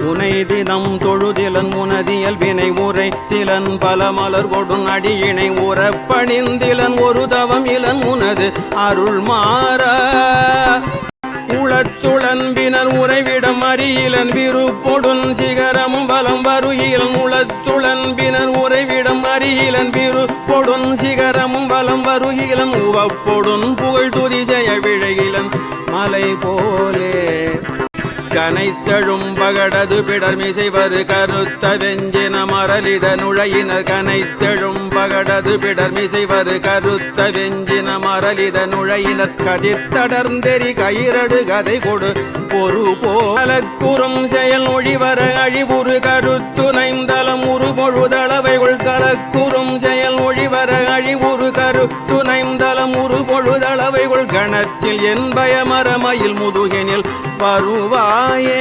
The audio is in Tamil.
உனை தினம் தொழுதிலன் முனதியல் வினை உரை திலன் பல மலர் கொடும் அடியினை உறப்பணிந்திலன் ஒரு தவம் இலன் உனது அருள் மாற உளத்துளன்பினர் உறைவிடம் அறியிலன் விருப்பொடுன் சிகரமும் வலம் வருகிலன் உளத்துளன்பினர் உறைவிடம் அறியிலன் விருப்பொடுன் சிகரமும் வலம் வருகிலன் உவப்பொடுன் புகழ் துதி செய்ய விழைகிலன் மலை போலே கனைத்தழும் பகடது பிடர்மிசைவரு கருத்த வெஞ்சின மரலித நுழையினர் கனைத்தழும் பகடது பிடர்மிசைவரு கருத்த வெஞ்சின மரலித நுழையினர் கதிர்த்தடர்ந்தெறி கயிரடு கதை கொடு பொறு போலக்குறும் செயல் ஒழிவர அழிவுறு கருத்துணைந்தலம் உரு பொழுதளவைகள் கலக்குறும் செயல் ஒழிவர அழிவுறு கருத்துணைந்தலம் உரு பொழுதளவைகள் கணத்தில் என் பயமரமயில் முதுகினில் வருவாயே